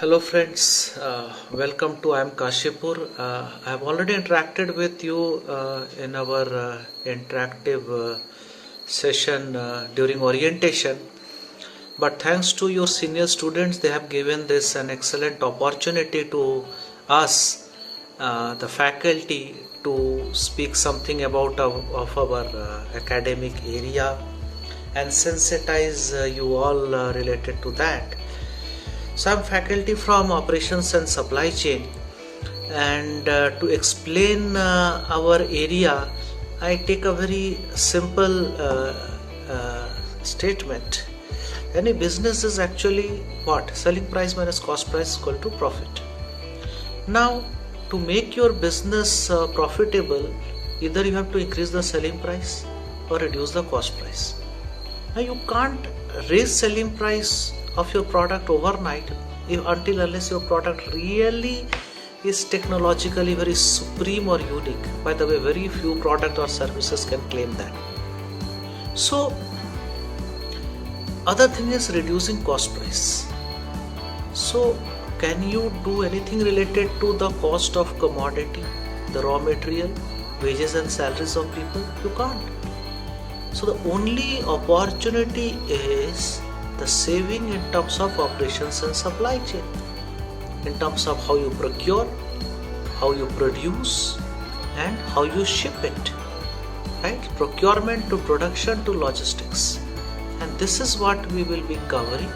Hello friends, welcome to I am Kashipur. I have already interacted with you in our interactive session during orientation, but thanks to your senior students, they have given this an excellent opportunity to us, the faculty, to speak something about of our academic area and sensitize you all related to that. So I'm faculty from operations and supply chain, and to explain our area I take a very simple statement. Any business is actually what? Selling price minus cost price equal to profit. Now to make your business profitable, either you have to increase the selling price or reduce the cost price. Now you can't raise selling price of your product overnight until unless your product really is technologically very supreme or unique. By the way, very few product or services can claim that. So other thing is reducing cost price. So can you do anything related to the cost of commodity, the raw material, wages and salaries of people? You can't. So the only opportunity is the saving in terms of operations and supply chain, in terms of how you procure, how you produce, and how you ship it, right? Procurement to production to logistics. And this is what we will be covering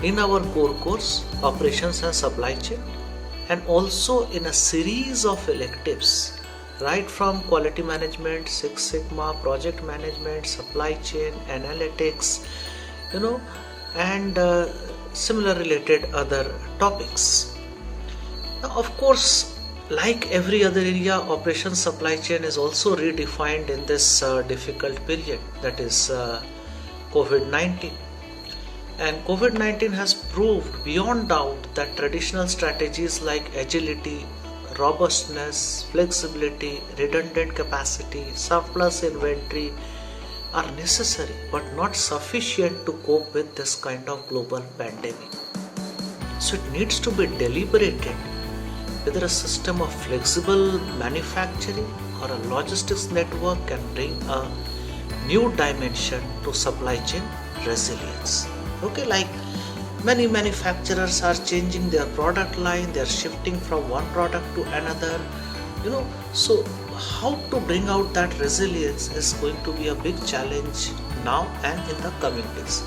in our core course, operations and supply chain, and also in a series of electives, right from quality management, Six Sigma, project management, supply chain, analytics, and similar related other topics. Now, of course, like every other area, operations supply chain is also redefined in this difficult period, that is COVID-19. And COVID-19 has proved beyond doubt that traditional strategies like agility, robustness, flexibility, redundant capacity, surplus inventory are necessary but not sufficient to cope with this kind of global pandemic. So it needs to be deliberated whether a system of flexible manufacturing or a logistics network can bring a new dimension to supply chain resilience. Okay, like many manufacturers are changing their product line, they are shifting from one product to another, so how to bring out that resilience is going to be a big challenge now and in the coming days.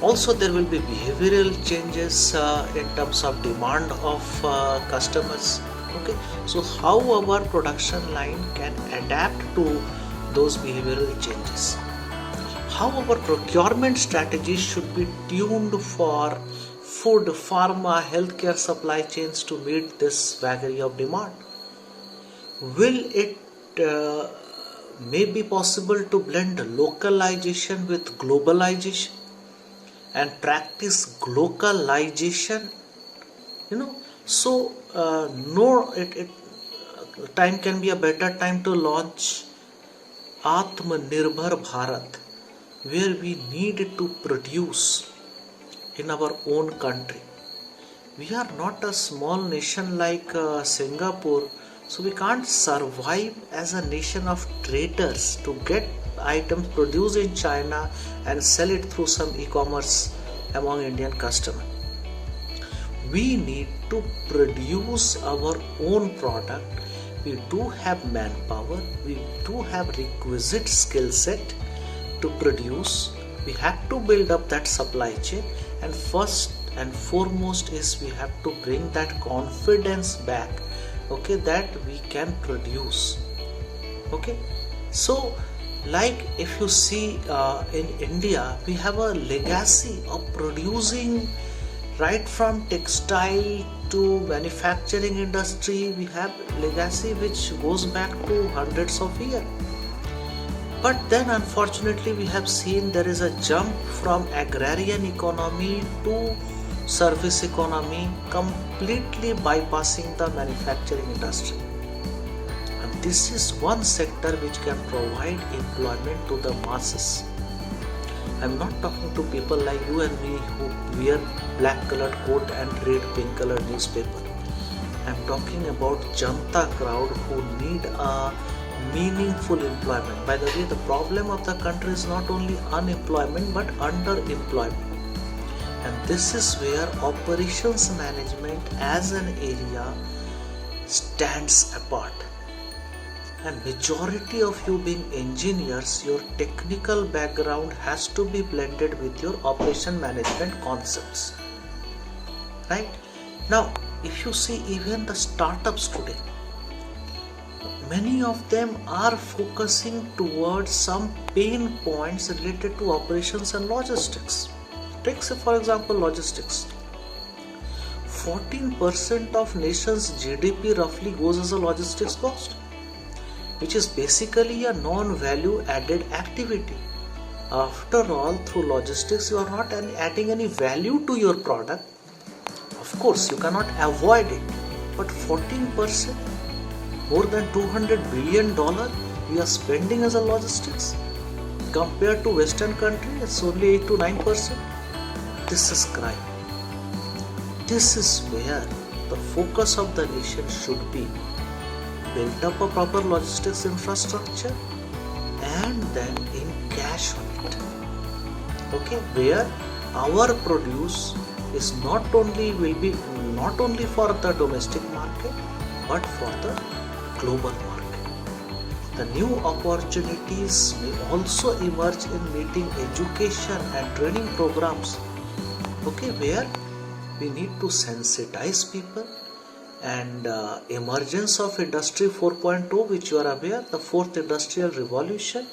Also, there will be behavioral changes in terms of demand of customers. Okay, so how our production line can adapt to those behavioral changes, how our procurement strategies should be tuned for food, pharma, healthcare supply chains to meet this vagary of demand. Will it may be possible to blend localization with globalization and practice glocalization? Time can be a better time to launch Atmanirbhar Bharat, where we need to produce in our own country. We are not a small nation like Singapore, so we can't survive as a nation of traders to get items produced in China and sell it through some e-commerce among Indian customers. We need to produce our own product. We do have manpower, we do have requisite skill set to produce. We have to build up that supply chain, and first and foremost is we have to bring that confidence back, okay, that we can produce. Okay, so like if you see in India, we have a legacy of producing right from textile to manufacturing industry. We have legacy which goes back to hundreds of years. But then unfortunately we have seen there is a jump from agrarian economy to service economy, completely bypassing the manufacturing industry. And this is one sector which can provide employment to the masses. I'm not talking to people like you and me who wear black colored coat and read pink colored newspaper. I'm talking about Janta crowd who need a meaningful employment. By the way, the problem of the country is not only unemployment but underemployment. And this is where operations management as an area stands apart. And majority of you being engineers, your technical background has to be blended with your operation management concepts. Right? Now, if you see even the startups today, many of them are focusing towards some pain points related to operations and logistics. Take say for example logistics. 14% of nation's GDP roughly goes as a logistics cost, which is basically a non-value added activity. After all, through logistics you are not adding any value to your product. Of course, you cannot avoid it, but 14%, more than $200 billion we are spending as a logistics. Compared to Western country, it's only 8 to 9%. This is crime. This is where the focus of the nation should be. Build up a proper logistics infrastructure and then encash on it. Okay, where our produce is not only for the domestic market but for the global market. The new opportunities may also emerge in meeting education and training programs. Okay, where we need to sensitize people, and emergence of Industry 4.0, which you are aware, the fourth industrial revolution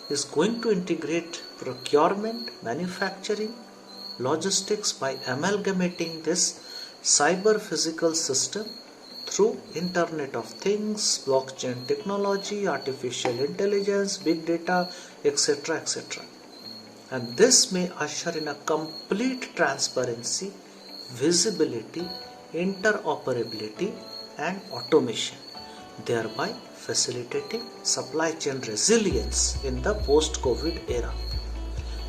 is going to integrate procurement, manufacturing, logistics by amalgamating this cyber physical system through Internet of Things, blockchain technology, artificial intelligence, big data, etc., etc. And this may usher in a complete transparency, visibility, interoperability and automation, thereby facilitating supply chain resilience in the post-COVID era.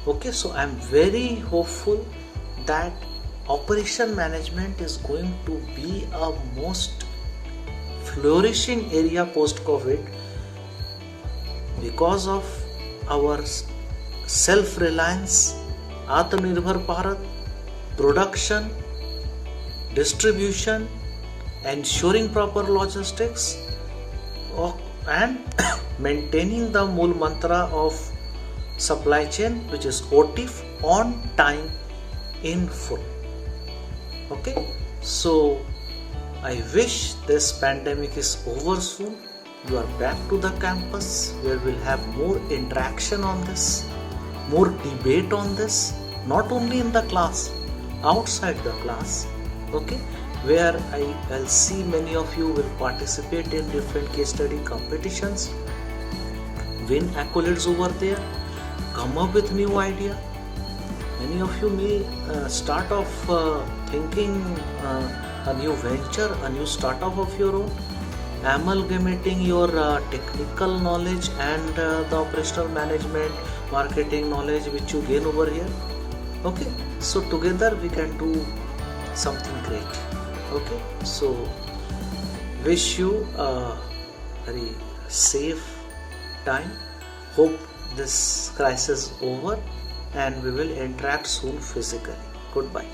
Okay, so I am very hopeful that operation management is going to be a most flourishing area post-COVID because of our self-reliance, Atmanirbhar Bharat, production, distribution, ensuring proper logistics, and maintaining the Mool Mantra of supply chain, which is OTIF, on time, in full. Okay, so I wish this pandemic is over soon. You are back to the campus where we'll have more interaction on this, more debate on this, not only in the class, outside the class. Okay, where I'll see many of you will participate in different case study competitions, win accolades over there, come up with new idea. Many of you may start off thinking a new venture, a new startup of your own, amalgamating your technical knowledge and the operational management, marketing knowledge which you gain over here. Okay, so together we can do something great. Okay, so wish you a very safe time. Hope this crisis is over and we will interact soon physically. Goodbye.